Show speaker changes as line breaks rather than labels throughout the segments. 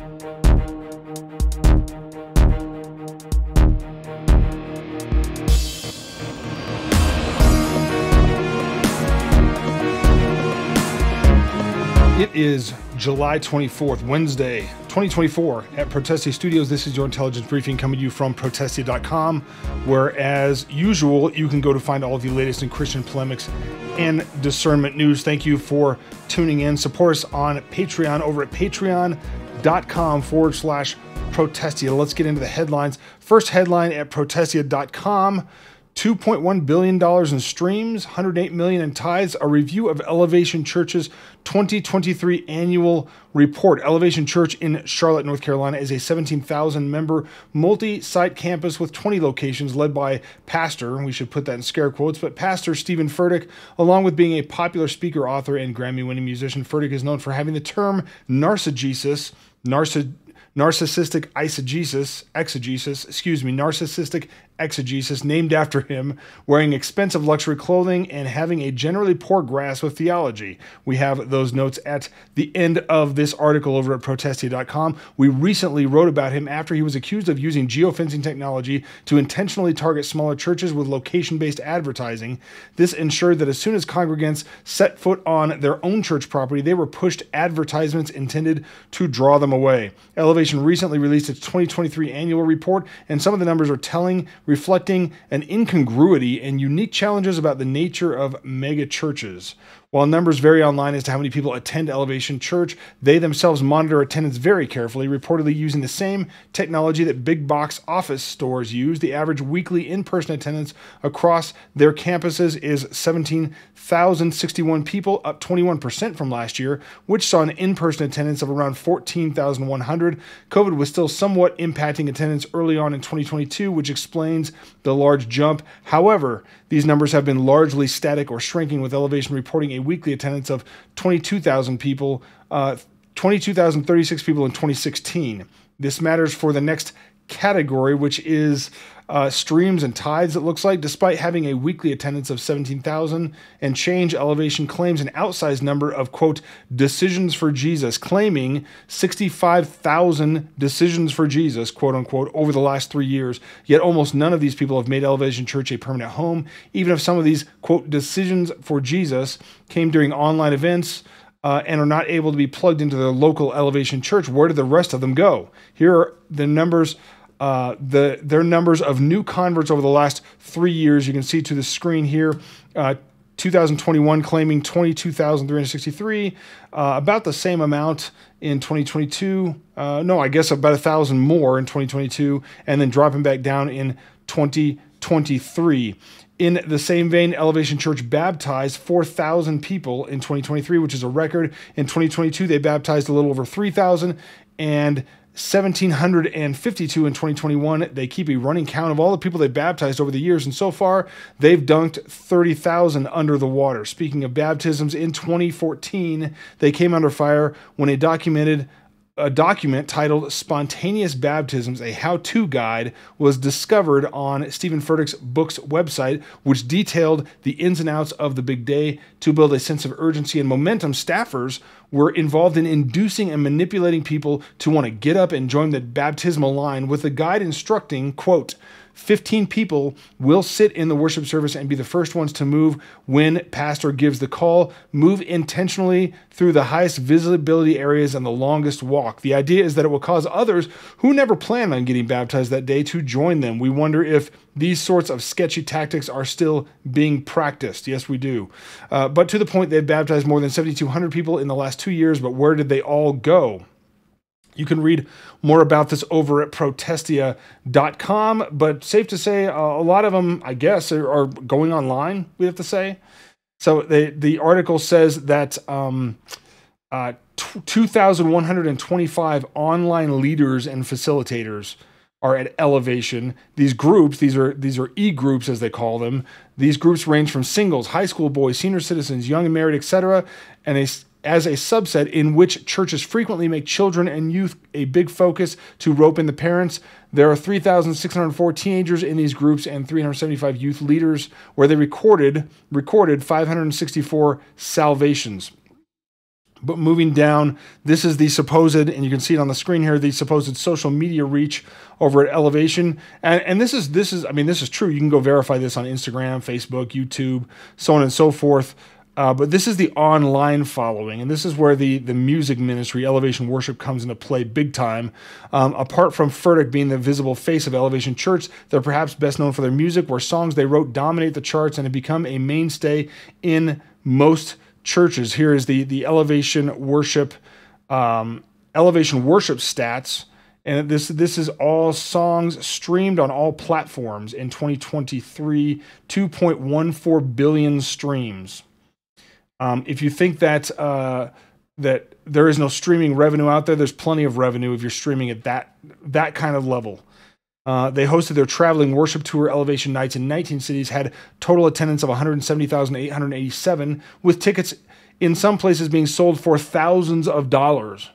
It is July 24th, Wednesday, 2024 at Protestia Studios. This is your intelligence briefing coming to you from Protestia.com, where, as usual, you can go to find all of the latest in Christian polemics and discernment news. Thank you for tuning in. Support us on Patreon over at patreon.com/Protestia. Let's get into the headlines. First headline at Protestia.com. $2.1 billion in streams, $108 million in tithes, a review of Elevation Church's 2023 annual report. Elevation Church in Charlotte, North Carolina is a 17,000-member multi-site campus with 20 locations led by pastor, and we should put that in scare quotes, but Pastor Stephen Furtick, along with being a popular speaker, author, and Grammy-winning musician. Furtick is known for having the term narcissistic exegesis named after him, wearing expensive luxury clothing and having a generally poor grasp of theology. We have those notes at the end of this article over at Protestia.com. We recently wrote about him after he was accused of using geofencing technology to intentionally target smaller churches with location-based advertising. This ensured that as soon as congregants set foot on their own church property, they were pushed advertisements intended to draw them away. Elevation recently released its 2023 annual report, and some of the numbers are telling, reflecting an incongruity and unique challenges about the nature of mega churches. While numbers vary online as to how many people attend Elevation Church, they themselves monitor attendance very carefully, reportedly using the same technology that big box office stores use. The average weekly in-person attendance across their campuses is 17,061 people, up 21% from last year, which saw an in-person attendance of around 14,100. COVID was still somewhat impacting attendance early on in 2022, which explains the large jump. However, these numbers have been largely static or shrinking, with Elevation reporting a weekly attendance of 22,000 people, 22,036 people in 2016. This matters for the next category, which is streams and tithes, it looks like. Despite having a weekly attendance of 17,000 and change, Elevation claims an outsized number of, quote, decisions for Jesus, claiming 65,000 decisions for Jesus, quote unquote, over the last 3 years. Yet almost none of these people have made Elevation Church a permanent home, even if some of these, quote, decisions for Jesus came during online events and are not able to be plugged into their local Elevation Church. Where did the rest of them go? Here are the numbers. Their numbers of new converts over the last 3 years. You can see to the screen here, 2021 claiming 22,363, about the same amount in 2022. No, I guess about 1,000 more in 2022, and then dropping back down in 2023. In the same vein, Elevation Church baptized 4,000 people in 2023, which is a record. In 2022, they baptized a little over 3,000, and 1,752 in 2021. They keep a running count of all the people they baptized over the years, and so far, they've dunked 30,000 under the water. Speaking of baptisms, in 2014, they came under fire when a document titled Spontaneous Baptisms, a how-to guide, was discovered on Stephen Furtick's book's website, which detailed the ins and outs of the big day. To build a sense of urgency and momentum, staffers were involved in inducing and manipulating people to want to get up and join the baptismal line, with the guide instructing, quote, 15 people will sit in the worship service and be the first ones to move when pastor gives the call. Move intentionally through the highest visibility areas and the longest walk. The idea is that it will cause others who never planned on getting baptized that day to join them. We wonder if these sorts of sketchy tactics are still being practiced. Yes, we do. But to the point, they've baptized more than 7,200 people in the last 2 years, but where did they all go? You can read more about this over at Protestia.com, but safe to say a lot of them, I guess, are going online, we have to say. So the article says that 2,125 online leaders and facilitators are at Elevation. These groups, these are e-groups as they call them. These groups range from singles, high school boys, senior citizens, young and married, etc., and as a subset in which churches frequently make children and youth a big focus to rope in the parents. There are 3,604 teenagers in these groups and 375 youth leaders, where they recorded 564 salvations. But moving down, this is the supposed, and you can see it on the screen here, the supposed social media reach over at Elevation. And this is, I mean, this is true. You can go verify this on Instagram, Facebook, YouTube, so on and so forth. But this is the online following, and this is where the music ministry, Elevation Worship, comes into play big time. Apart from Furtick being the visible face of Elevation Church, they're perhaps best known for their music, where songs they wrote dominate the charts and have become a mainstay in most churches. Here is the Elevation Worship stats. And this is all songs streamed on all platforms in 2023, 2.14 billion streams. If you think that that there is no streaming revenue out there, there's plenty of revenue if you're streaming at that kind of level. They hosted their traveling worship tour, Elevation Nights, in 19 cities, had total attendance of 170,887, with tickets in some places being sold for thousands of dollars.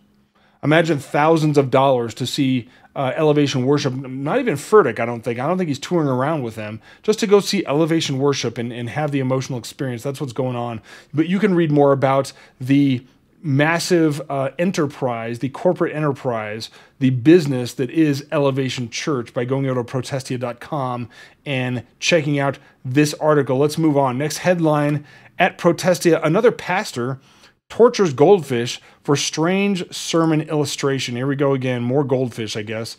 Imagine thousands of dollars to see Elevation Worship, not even Furtick, I don't think he's touring around with them, just to go see Elevation Worship and have the emotional experience. That's what's going on. But you can read more about the massive enterprise, the corporate enterprise, the business that is Elevation Church by going over to protestia.com and checking out this article. Let's move on. Next headline, at Protestia, another pastor tortures goldfish for strange sermon illustration. Here we go again, more goldfish, I guess.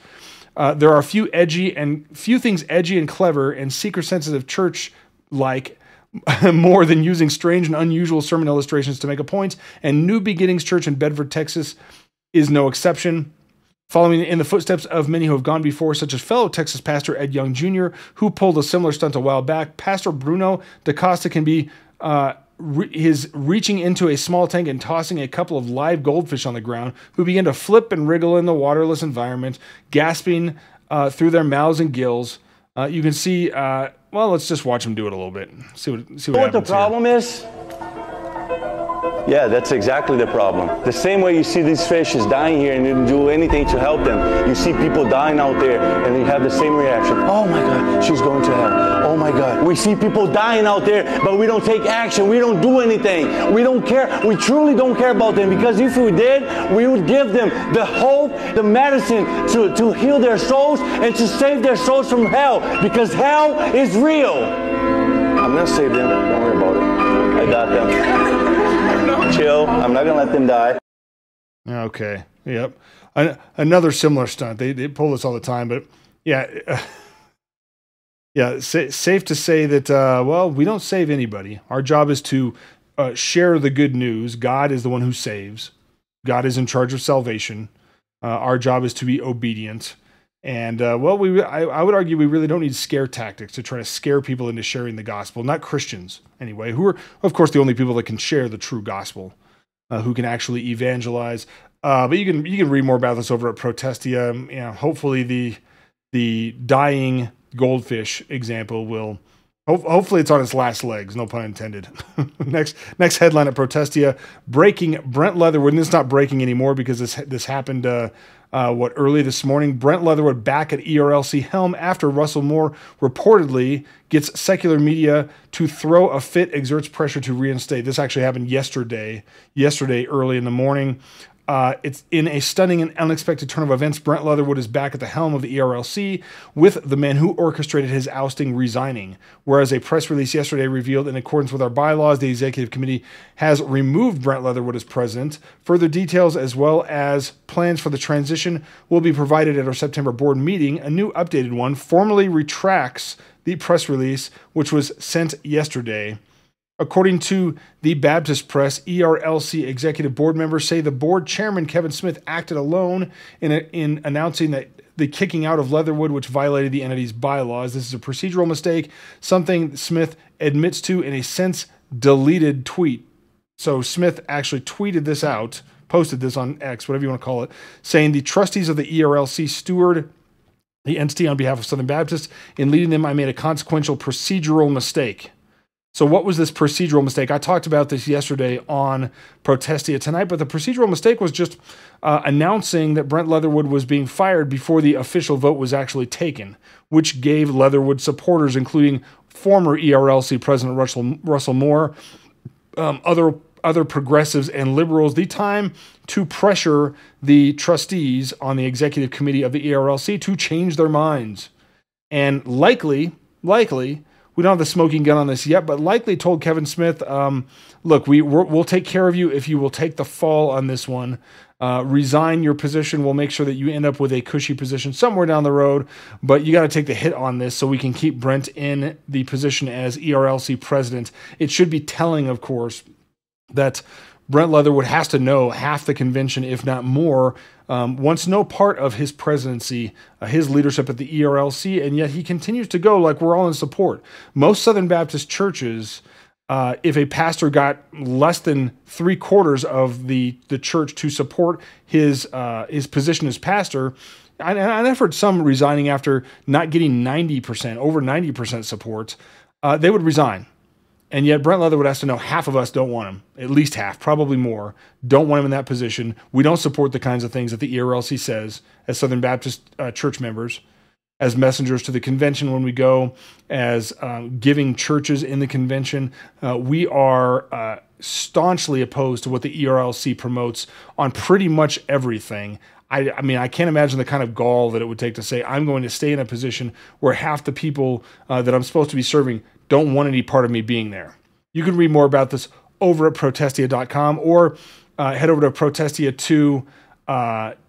There are a few things edgy and clever and seeker-sensitive church-like more than using strange and unusual sermon illustrations to make a point, and New Beginnings Church in Bedford, Texas is no exception. Following in the footsteps of many who have gone before, such as fellow Texas pastor Ed Young Jr., who pulled a similar stunt a while back, Pastor Bruno DaCosta can be his reaching into a small tank and tossing a couple of live goldfish on the ground, who begin to flip and wriggle in the waterless environment, gasping through their mouths and gills. You can see, well, let's just watch them do it a little bit. See what happens
the problem is? Yeah, that's exactly the problem. The same way you see these fishes dying here and you didn't do anything to help them. You see people dying out there and you have the same reaction. Oh my God, she's going to hell. Oh my God. We see people dying out there, but we don't take action. We don't do anything. We don't care. We truly don't care about them, because if we did, we would give them the hope, the medicine to heal their souls and to save their souls from hell, because hell is real. I'm going to save them. Don't worry about it. I got them. Chill. I'm not going to let them die.
Okay. Yep. Another similar stunt. They pull this all the time, but yeah. Yeah. Safe to say that, well, we don't save anybody. Our job is to share the good news. God is the one who saves. God is in charge of salvation. Our job is to be obedient. And, well, I would argue we really don't need scare tactics to try to scare people into sharing the gospel. Not Christians, anyway, who are, of course, the only people that can share the true gospel, who can actually evangelize. But you can read more about this over at Protestia. You know, hopefully the dying goldfish example will, hopefully it's on its last legs, no pun intended. Next headline at Protestia, breaking Brent Leatherwood, and it's not breaking anymore because this happened early this morning. Brent Leatherwood back at ERLC helm after Russell Moore reportedly gets secular media to throw a fit, exerts pressure to reinstate. This actually happened yesterday early in the morning. It's in a stunning and unexpected turn of events. Brent Leatherwood is back at the helm of the ERLC with the man who orchestrated his ousting resigning. Whereas a press release yesterday revealed, in accordance with our bylaws, the executive committee has removed Brent Leatherwood as president. Further details as well as plans for the transition will be provided at our September board meeting. A new updated one formally retracts the press release, which was sent yesterday. According to the Baptist Press, ERLC executive board members say the board chairman, Kevin Smith, acted alone in announcing that the kicking out of Leatherwood, which violated the entity's bylaws. This is a procedural mistake, something Smith admits to in a since-deleted tweet. So Smith actually tweeted this out, posted this on X, whatever you want to call it, saying the trustees of the ERLC steward the entity on behalf of Southern Baptists. In leading them, I made a consequential procedural mistake. So what was this procedural mistake? I talked about this yesterday on Protestia Tonight, but the procedural mistake was just announcing that Brent Leatherwood was being fired before the official vote was actually taken, which gave Leatherwood supporters, including former ERLC President Russell Moore, other other progressives and liberals the time to pressure the trustees on the executive committee of the ERLC to change their minds. And likely, we don't have the smoking gun on this yet, but likely told Kevin Smith, look, we'll take care of you if you will take the fall on this one. Resign your position. We'll make sure that you end up with a cushy position somewhere down the road, but you got to take the hit on this so we can keep Brent in the position as ERLC president. It should be telling, of course, that Brent Leatherwood has to know half the convention, if not more, wants no part of his presidency, his leadership at the ERLC, and yet he continues to go like we're all in support. Most Southern Baptist churches, if a pastor got less than 3/4 of the church to support his position as pastor, and I've heard some resigning after not getting 90%, over 90% support, they would resign. And yet Brent Leatherwood has to know half of us don't want him, at least half, probably more, don't want him in that position. We don't support the kinds of things that the ERLC says as Southern Baptist church members, as messengers to the convention when we go, as giving churches in the convention. We are staunchly opposed to what the ERLC promotes on pretty much everything. I mean, I can't imagine the kind of gall that it would take to say, I'm going to stay in a position where half the people that I'm supposed to be serving don't want any part of me being there. You can read more about this over at protestia.com or head over to Protestia to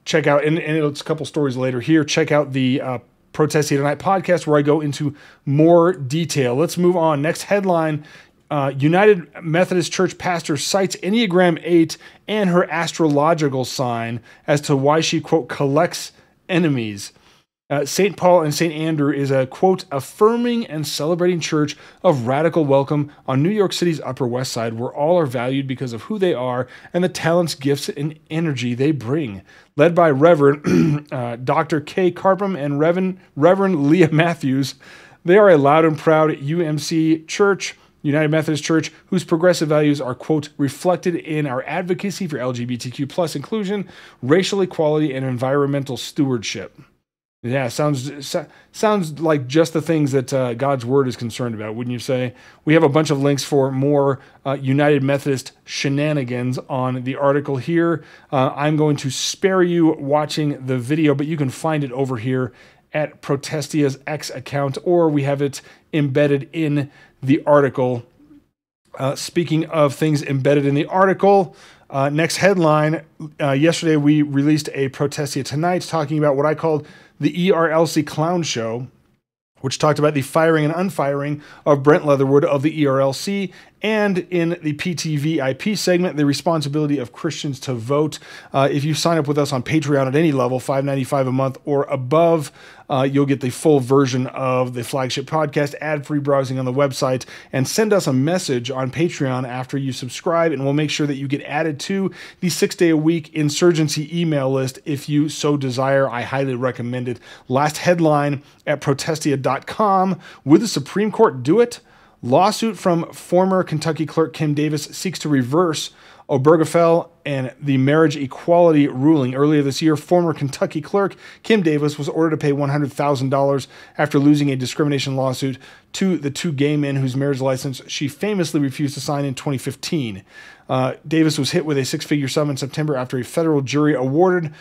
check out, and it's a couple stories later here, check out the Protestia Tonight podcast where I go into more detail. Let's move on. Next headline, United Methodist Church pastor cites Enneagram 8 and her astrological sign as to why she, quote, collects enemies. St. Paul and St. Andrew is a, quote, affirming and celebrating church of radical welcome on New York City's Upper West Side, where all are valued because of who they are and the talents, gifts, and energy they bring. Led by Reverend Dr. Kay Carpum and Reverend Leah Matthews, they are a loud and proud UMC church, United Methodist Church, whose progressive values are, quote, reflected in our advocacy for LGBTQ plus inclusion, racial equality, and environmental stewardship. Yeah, sounds like just the things that God's Word is concerned about, wouldn't you say? We have a bunch of links for more United Methodist shenanigans on the article here. I'm going to spare you watching the video, but you can find it over here at Protestia's X account, or we have it embedded in the article. Speaking of things embedded in the article, next headline, yesterday we released a Protestia Tonight talking about what I called the ERLC Clown Show, which talked about the firing and unfiring of Brent Leatherwood of the ERLC, and in the PTVIP segment, the responsibility of Christians to vote. If you sign up with us on Patreon at any level, $5.95 a month or above, you'll get the full version of the flagship podcast, ad-free browsing on the website, and send us a message on Patreon after you subscribe, and we'll make sure that you get added to the 6-day-a-week insurgency email list if you so desire. I highly recommend it. Last headline at protestia.com, would the Supreme Court do it? Lawsuit from former Kentucky clerk Kim Davis seeks to reverse Obergefell and the marriage equality ruling. Earlier this year, former Kentucky clerk Kim Davis was ordered to pay $100,000 after losing a discrimination lawsuit to the two gay men whose marriage license she famously refused to sign in 2015. Davis was hit with a six-figure sum in September after a federal jury awarded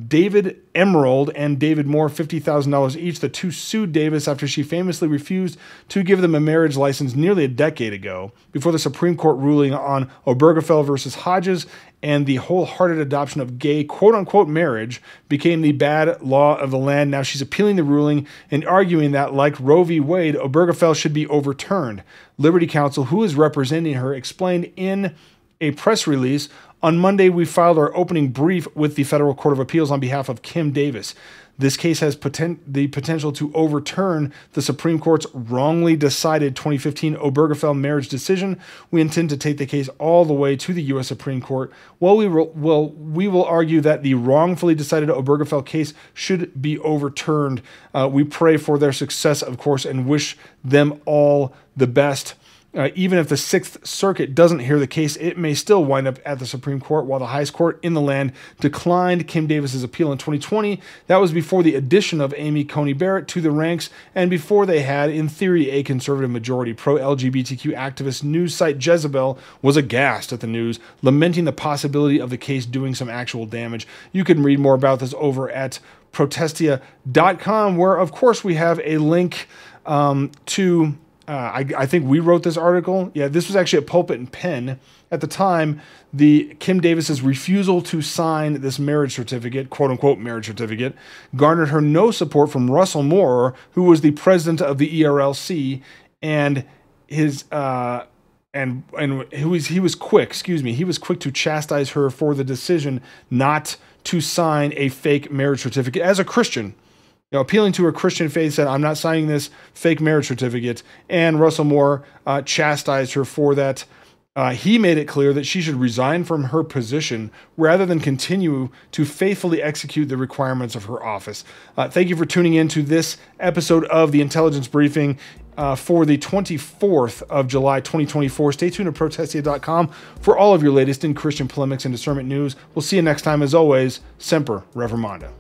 David Emerald and David Moore $50,000 each. The two sued Davis after she famously refused to give them a marriage license nearly a decade ago, before the Supreme Court ruling on Obergefell versus Hodges and the wholehearted adoption of gay quote-unquote marriage became the bad law of the land. Now she's appealing the ruling and arguing that, like Roe v. Wade, Obergefell should be overturned. Liberty Counsel, who is representing her, explained in a press release, on Monday we filed our opening brief with the Federal Court of Appeals on behalf of Kim Davis. This case has the potential to overturn the Supreme Court's wrongly decided 2015 Obergefell marriage decision. We intend to take the case all the way to the U.S. Supreme Court. Well, we will argue that the wrongfully decided Obergefell case should be overturned. We pray for their success, of course, and wish them all the best. even if the Sixth Circuit doesn't hear the case, it may still wind up at the Supreme Court, while the highest court in the land declined Kim Davis's appeal in 2020. That was before the addition of Amy Coney Barrett to the ranks, and before they had, in theory, a conservative majority. Pro-LGBTQ activist news site Jezebel was aghast at the news, lamenting the possibility of the case doing some actual damage. You can read more about this over at protestia.com, where, of course, we have a link to... I think we wrote this article. Yeah, this was actually at Pulpit and Pen. At the time, the Kim Davis's refusal to sign this marriage certificate, quote unquote marriage certificate, garnered her no support from Russell Moore, who was the president of the ERLC, and his he was quick to chastise her for the decision not to sign a fake marriage certificate as a Christian. Appealing to her Christian faith, said, "I'm not signing this fake marriage certificate." And Russell Moore chastised her for that. He made it clear that she should resign from her position rather than continue to faithfully execute the requirements of her office. Thank you for tuning in to this episode of the Intelligence Briefing for the 24th of July, 2024. Stay tuned at protestia.com for all of your latest in Christian polemics and discernment news. We'll see you next time. As always, Semper Revermanda.